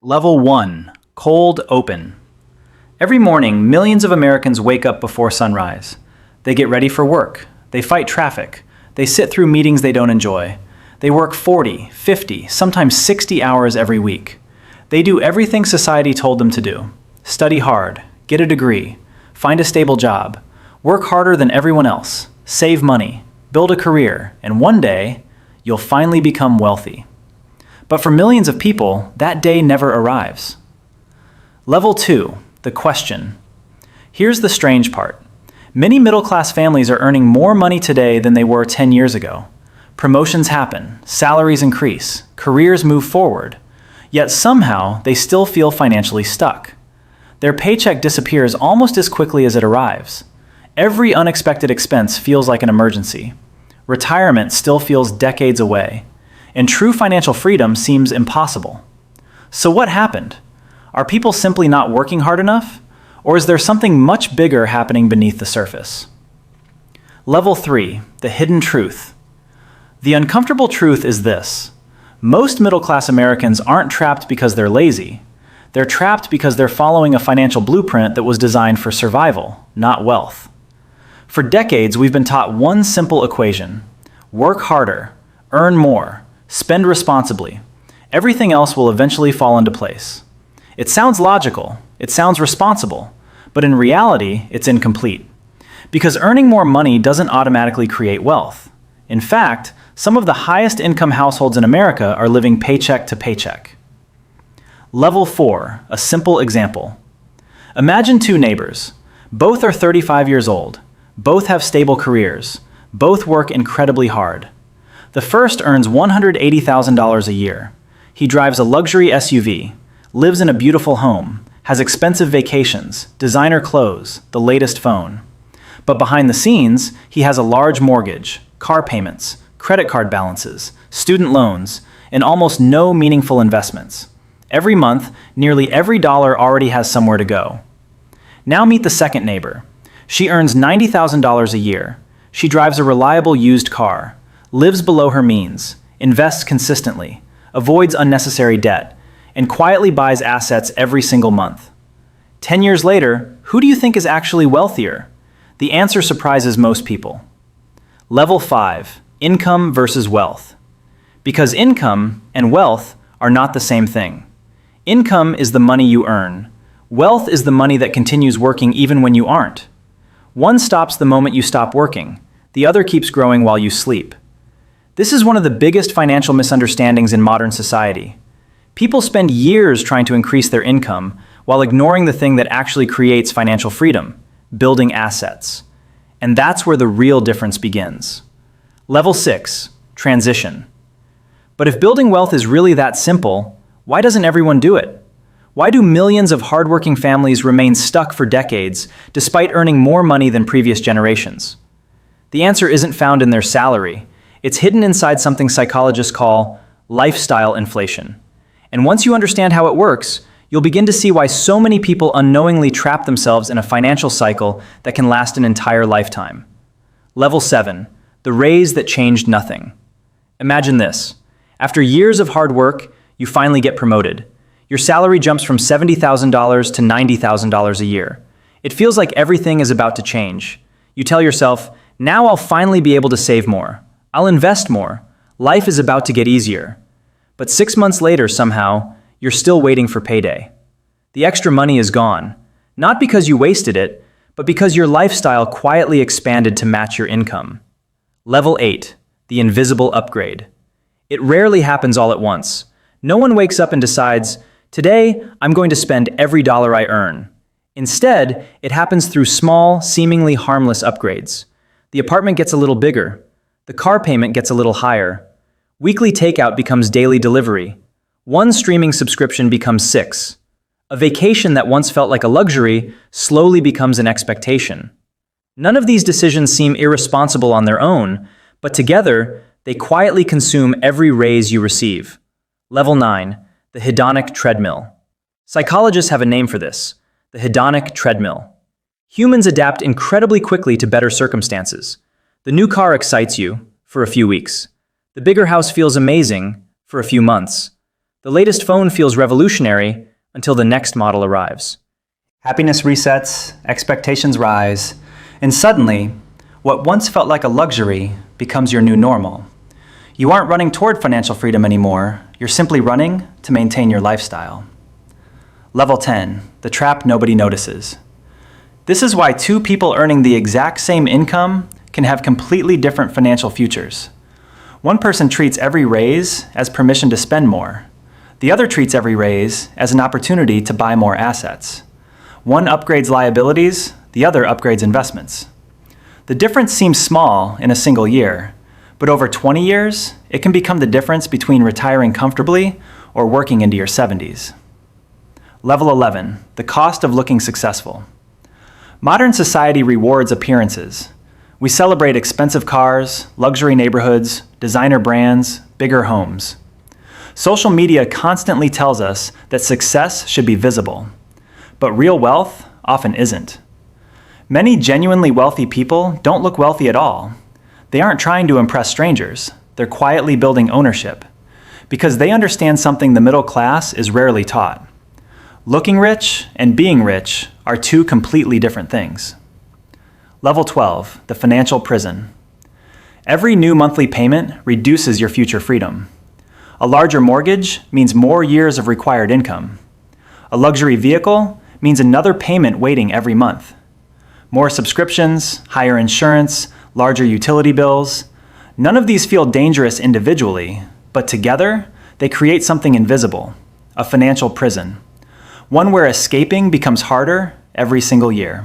Level 1. Cold Open. Every morning, millions of Americans wake up before sunrise. They get ready for work. They fight traffic. They sit through meetings they don't enjoy. They work 40, 50, sometimes 60 hours every week. They do everything society told them to do. Study hard, get a degree, find a stable job, work harder than everyone else, save money, build a career, and one day, you'll finally become wealthy. But for millions of people, that day never arrives. Level 2, the question. Here's the strange part. Many middle-class families are earning more money today than they were 10 years ago. Promotions happen, salaries increase, careers move forward. Yet somehow, they still feel financially stuck. Their paycheck disappears almost as quickly as it arrives. Every unexpected expense feels like an emergency. Retirement still feels decades away. And true financial freedom seems impossible. So what happened? Are people simply not working hard enough? Or is there something much bigger happening beneath the surface? Level 3, the hidden truth. The uncomfortable truth is this. Most middle-class Americans aren't trapped because they're lazy. They're trapped because they're following a financial blueprint that was designed for survival, not wealth. For decades, we've been taught one simple equation. Work harder, earn more, spend responsibly. Everything else will eventually fall into place. It sounds logical, it sounds responsible, but in reality, it's incomplete. Because earning more money doesn't automatically create wealth. In fact, some of the highest income households in America are living paycheck to paycheck. Level 4, a simple example. Imagine two neighbors. Both are 35 years old. Both have stable careers. Both work incredibly hard. The first earns $180,000 a year. He drives a luxury SUV, lives in a beautiful home, has expensive vacations, designer clothes, the latest phone. But behind the scenes, he has a large mortgage, car payments, credit card balances, student loans, and almost no meaningful investments. Every month, nearly every dollar already has somewhere to go. Now meet the second neighbor. She earns $90,000 a year. She drives a reliable used car, lives below her means, invests consistently, avoids unnecessary debt, and quietly buys assets every single month. 10 years later, who do you think is actually wealthier? The answer surprises most people. Level 5, income versus wealth. Because income and wealth are not the same thing. Income is the money you earn. Wealth is the money that continues working even when you aren't. One stops the moment you stop working. The other keeps growing while you sleep. This is one of the biggest financial misunderstandings in modern society. People spend years trying to increase their income while ignoring the thing that actually creates financial freedom, building assets. And that's where the real difference begins. Level 6, transition. But if building wealth is really that simple, why doesn't everyone do it? Why do millions of hardworking families remain stuck for decades despite earning more money than previous generations? The answer isn't found in their salary. It's hidden inside something psychologists call lifestyle inflation. And once you understand how it works, you'll begin to see why so many people unknowingly trap themselves in a financial cycle that can last an entire lifetime. Level 7, the raise that changed nothing. Imagine this. After years of hard work, you finally get promoted. Your salary jumps from $70,000 to $90,000 a year. It feels like everything is about to change. You tell yourself, now I'll finally be able to save more. I'll invest more. Life is about to get easier. But 6 months later, somehow, you're still waiting for payday. The extra money is gone, not because you wasted it, but because your lifestyle quietly expanded to match your income. Level 8, the invisible upgrade. It rarely happens all at once. No one wakes up and decides, today, I'm going to spend every dollar I earn. Instead, it happens through small, seemingly harmless upgrades. The apartment gets a little bigger. The car payment gets a little higher. Weekly takeout becomes daily delivery. One streaming subscription becomes 6. A vacation that once felt like a luxury slowly becomes an expectation. None of these decisions seem irresponsible on their own, but together, they quietly consume every raise you receive. Level 9, the hedonic treadmill. Psychologists have a name for this, the hedonic treadmill. Humans adapt incredibly quickly to better circumstances. The new car excites you for a few weeks. The bigger house feels amazing for a few months. The latest phone feels revolutionary until the next model arrives. Happiness resets, expectations rise, and suddenly, what once felt like a luxury becomes your new normal. You aren't running toward financial freedom anymore, you're simply running to maintain your lifestyle. Level 10, the trap nobody notices. This is why two people earning the exact same income can have completely different financial futures. One person treats every raise as permission to spend more. The other treats every raise as an opportunity to buy more assets. One upgrades liabilities, the other upgrades investments. The difference seems small in a single year, but over 20 years, it can become the difference between retiring comfortably or working into your 70s. Level 11, the cost of looking successful. Modern society rewards appearances. We celebrate expensive cars, luxury neighborhoods, designer brands, bigger homes. Social media constantly tells us that success should be visible, but real wealth often isn't. Many genuinely wealthy people don't look wealthy at all. They aren't trying to impress strangers. They're quietly building ownership because they understand something the middle class is rarely taught. Looking rich and being rich are two completely different things. Level 12, the financial prison. Every new monthly payment reduces your future freedom. A larger mortgage means more years of required income. A luxury vehicle means another payment waiting every month. More subscriptions, higher insurance, larger utility bills. None of these feel dangerous individually, but together they create something invisible, a financial prison. One where escaping becomes harder every single year.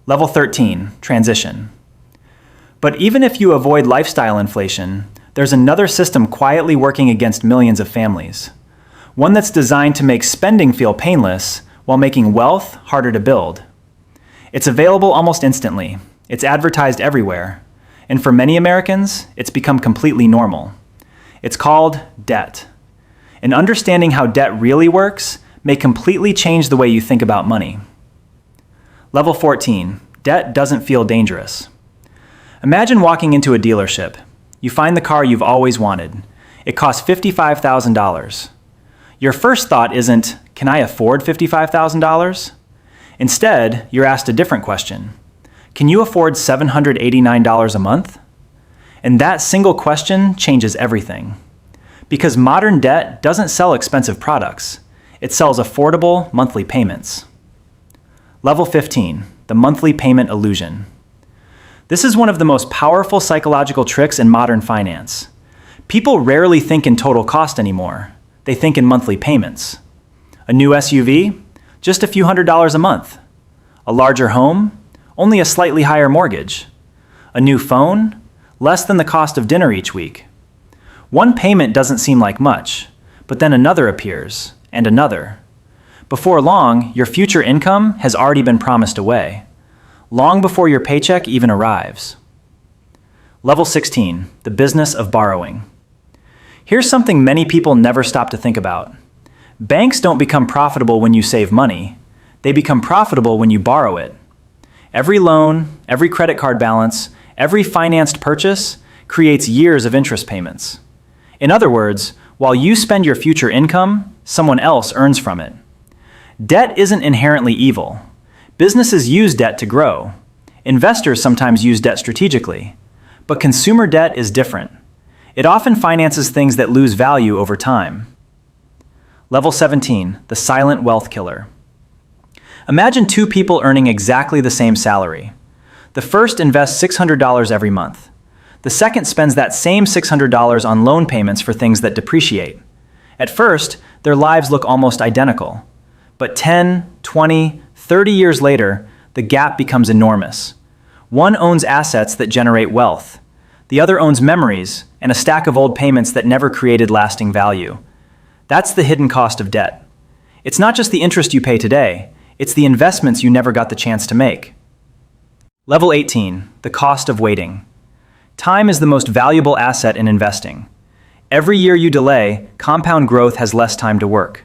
Level 13, transition. But even if you avoid lifestyle inflation, there's another system quietly working against millions of families. One that's designed to make spending feel painless while making wealth harder to build. It's available almost instantly. It's advertised everywhere. And for many Americans, it's become completely normal. It's called debt. And understanding how debt really works may completely change the way you think about money. Level 14, debt doesn't feel dangerous. Imagine walking into a dealership. You find the car you've always wanted. It costs $55,000. Your first thought isn't, can I afford $55,000? Instead, you're asked a different question. Can you afford $789 a month? And that single question changes everything. Because modern debt doesn't sell expensive products. It sells affordable monthly payments. Level 15, the monthly payment illusion. This is one of the most powerful psychological tricks in modern finance. People rarely think in total cost anymore. They think in monthly payments. A new SUV? Just a few $100s a month. A larger home? Only a slightly higher mortgage. A new phone? Less than the cost of dinner each week. One payment doesn't seem like much, but then another appears, and another. Before long, your future income has already been promised away, long before your paycheck even arrives. Level 16, the business of borrowing. Here's something many people never stop to think about. Banks don't become profitable when you save money. They become profitable when you borrow it. Every loan, every credit card balance, every financed purchase creates years of interest payments. In other words, while you spend your future income, someone else earns from it. Debt isn't inherently evil. Businesses use debt to grow. Investors sometimes use debt strategically. But consumer debt is different. It often finances things that lose value over time. Level 17, the silent wealth killer. Imagine two people earning exactly the same salary. The first invests $600 every month. The second spends that same $600 on loan payments for things that depreciate. At first, their lives look almost identical. But 10, 20, 30 years later, the gap becomes enormous. One owns assets that generate wealth. The other owns memories and a stack of old payments that never created lasting value. That's the hidden cost of debt. It's not just the interest you pay today, it's the investments you never got the chance to make. Level 18, the cost of waiting. Time is the most valuable asset in investing. Every year you delay, compound growth has less time to work.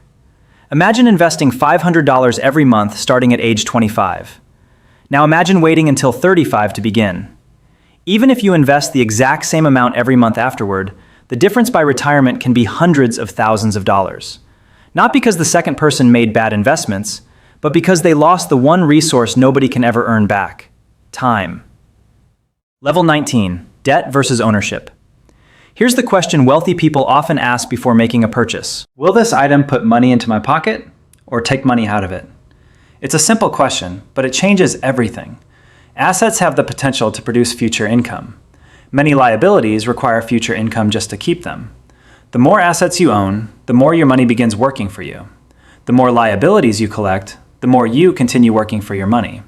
Imagine investing $500 every month starting at age 25. Now imagine waiting until 35 to begin. Even if you invest the exact same amount every month afterward, The difference by retirement can be hundreds of thousands of dollars. Not because the second person made bad investments, but because they lost the one resource nobody can ever earn back: time. Level 19, debt versus ownership. Here's the question wealthy people often ask before making a purchase. Will this item put money into my pocket or take money out of it? It's a simple question, but it changes everything. Assets have the potential to produce future income. Many liabilities require future income just to keep them. The more assets you own, the more your money begins working for you. The more liabilities you collect, the more you continue working for your money.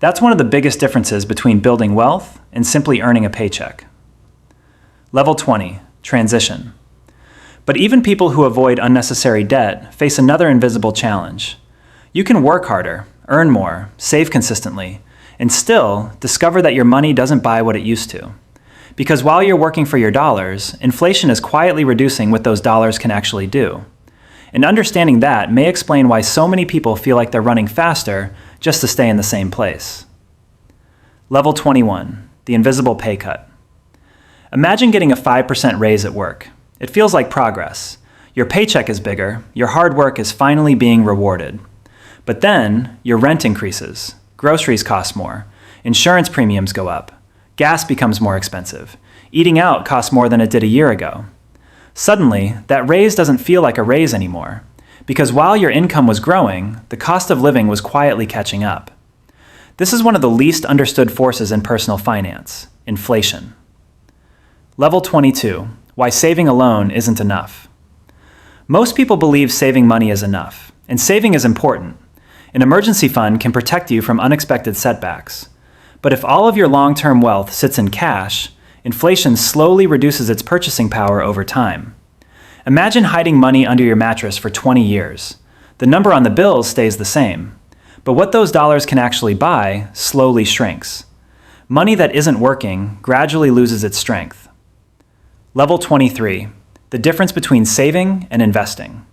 That's one of the biggest differences between building wealth and simply earning a paycheck. Level 20, transition. But even people who avoid unnecessary debt face another invisible challenge. You can work harder, earn more, save consistently, and still discover that your money doesn't buy what it used to. Because while you're working for your dollars, inflation is quietly reducing what those dollars can actually do. And understanding that may explain why so many people feel like they're running faster just to stay in the same place. Level 21, the invisible pay cut. Imagine getting a 5% raise at work. It feels like progress. Your paycheck is bigger, your hard work is finally being rewarded. But then, your rent increases, groceries cost more, insurance premiums go up, gas becomes more expensive, eating out costs more than it did a year ago. Suddenly, that raise doesn't feel like a raise anymore, because while your income was growing, the cost of living was quietly catching up. This is one of the least understood forces in personal finance: inflation. Level 22, why saving alone isn't enough. Most people believe saving money is enough, and saving is important. An emergency fund can protect you from unexpected setbacks. But if all of your long-term wealth sits in cash, inflation slowly reduces its purchasing power over time. Imagine hiding money under your mattress for 20 years. The number on the bills stays the same, but what those dollars can actually buy slowly shrinks. Money that isn't working gradually loses its strength. Level 23, the difference between saving and investing.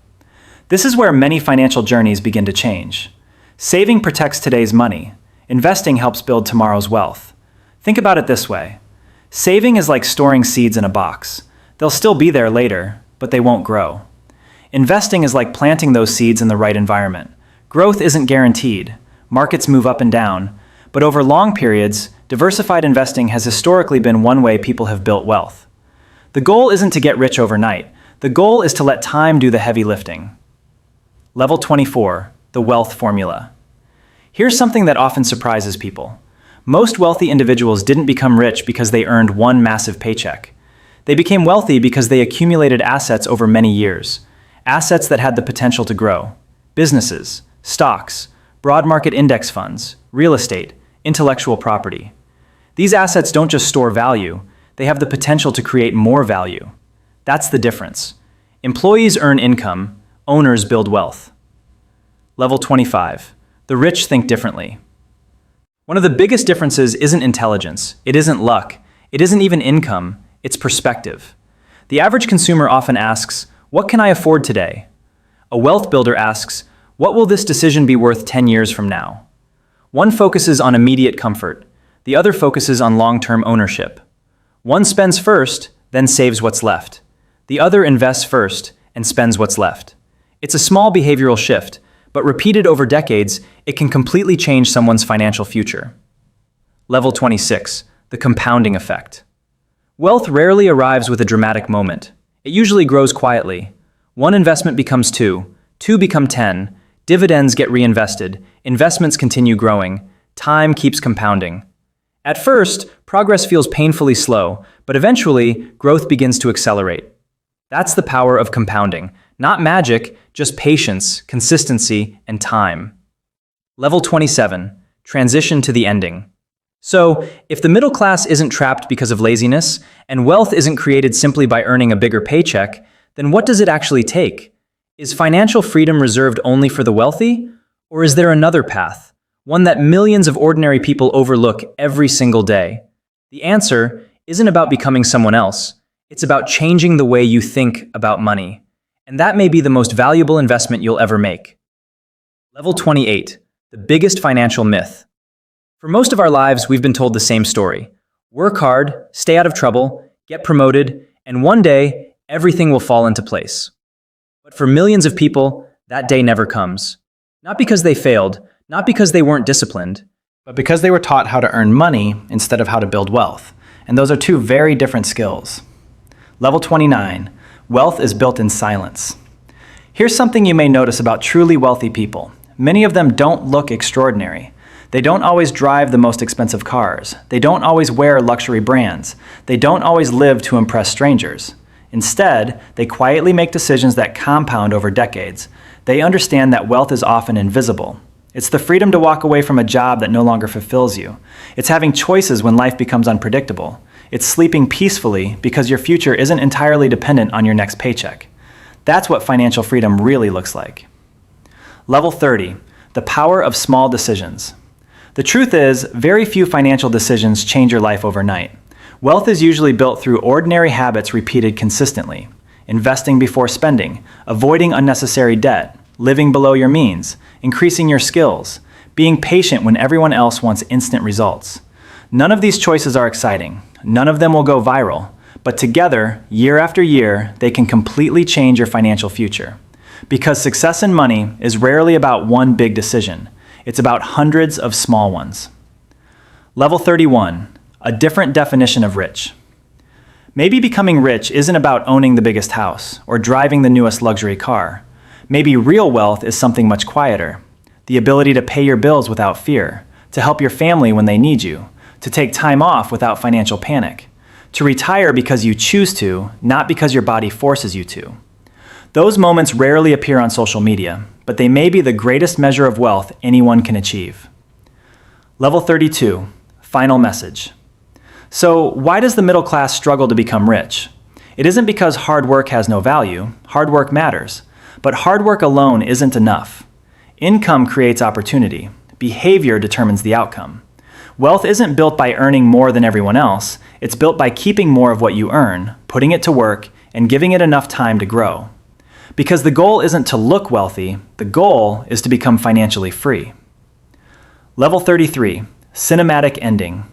This is where many financial journeys begin to change. Saving protects today's money. Investing helps build tomorrow's wealth. Think about it this way. Saving is like storing seeds in a box. They'll still be there later, but they won't grow. Investing is like planting those seeds in the right environment. Growth isn't guaranteed. Markets move up and down. But over long periods, diversified investing has historically been one way people have built wealth. The goal isn't to get rich overnight. The goal is to let time do the heavy lifting. Level 24, the wealth formula. Here's something that often surprises people. Most wealthy individuals didn't become rich because they earned one massive paycheck. They became wealthy because they accumulated assets over many years. Assets that had the potential to grow. Businesses, stocks, broad market index funds, real estate, intellectual property. These assets don't just store value, they have the potential to create more value. That's the difference. Employees earn income, owners build wealth. Level 25. The rich think differently. One of the biggest differences isn't intelligence, it isn't luck, it isn't even income, it's perspective. The average consumer often asks, "What can I afford today?" A wealth builder asks, "What will this decision be worth 10 years from now?" One focuses on immediate comfort, the other focuses on long-term ownership. One spends first, then saves what's left. The other invests first and spends what's left. It's a small behavioral shift, but repeated over decades, it can completely change someone's financial future. Level 26, the compounding effect. Wealth rarely arrives with a dramatic moment. It usually grows quietly. One investment becomes two, two become 10, dividends get reinvested, investments continue growing, time keeps compounding. At first, progress feels painfully slow, but eventually, growth begins to accelerate. That's the power of compounding. Not magic, just patience, consistency, and time. Level 27, transition to the ending. So, if the middle class isn't trapped because of laziness, and wealth isn't created simply by earning a bigger paycheck, then what does it actually take? Is financial freedom reserved only for the wealthy? Or is there another path? One that millions of ordinary people overlook every single day? The answer isn't about becoming someone else. It's about changing the way you think about money. And that may be the most valuable investment you'll ever make. Level 28, the biggest financial myth. For most of our lives, we've been told the same story. Work hard, stay out of trouble, get promoted, And one day, everything will fall into place. But for millions of people, that day never comes. Not because they failed, not because they weren't disciplined, but because they were taught how to earn money instead of how to build wealth. And those are two very different skills. Level 29, wealth is built in silence. Here's something you may notice about truly wealthy people. Many of them don't look extraordinary. They don't always drive the most expensive cars. They don't always wear luxury brands. They don't always live to impress strangers. Instead, they quietly make decisions that compound over decades. They understand that wealth is often invisible. It's the freedom to walk away from a job that no longer fulfills you. It's having choices when life becomes unpredictable. It's sleeping peacefully because your future isn't entirely dependent on your next paycheck. That's what financial freedom really looks like. Level 30, the power of small decisions. The truth is, very few financial decisions change your life overnight. Wealth is usually built through ordinary habits repeated consistently. Investing before spending, avoiding unnecessary debt, living below your means, increasing your skills, being patient when everyone else wants instant results. None of these choices are exciting. None of them will go viral. But together, year after year, they can completely change your financial future. Because success and money is rarely about one big decision. It's about hundreds of small ones. Level 31, a different definition of rich. Maybe becoming rich isn't about owning the biggest house or driving the newest luxury car. Maybe real wealth is something much quieter. The ability to pay your bills without fear, to help your family when they need you, to take time off without financial panic, to retire because you choose to, not because your body forces you to. Those moments rarely appear on social media, but they may be the greatest measure of wealth anyone can achieve. Level 32, final message. So, why does the middle class struggle to become rich? It isn't because hard work has no value. Hard work matters. But hard work alone isn't enough. Income creates opportunity. Behavior determines the outcome. Wealth isn't built by earning more than everyone else. It's built by keeping more of what you earn, putting it to work, and giving it enough time to grow. Because the goal isn't to look wealthy, the goal is to become financially free. Level 33, cinematic ending.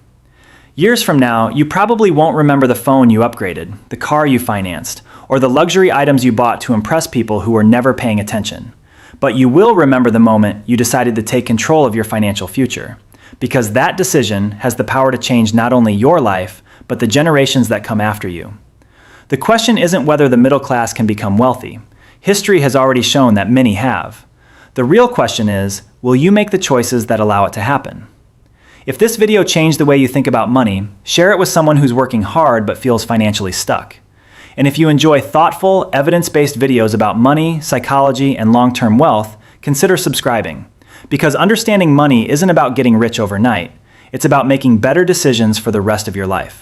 Years from now, you probably won't remember the phone you upgraded, the car you financed, or the luxury items you bought to impress people who were never paying attention. But you will remember the moment you decided to take control of your financial future, because that decision has the power to change not only your life, but the generations that come after you. The question isn't whether the middle class can become wealthy. History has already shown that many have. The real question is, will you make the choices that allow it to happen? If this video changed the way you think about money, share it with someone who's working hard but feels financially stuck. And if you enjoy thoughtful, evidence-based videos about money, psychology, and long-term wealth, consider subscribing. Because understanding money isn't about getting rich overnight. It's about making better decisions for the rest of your life.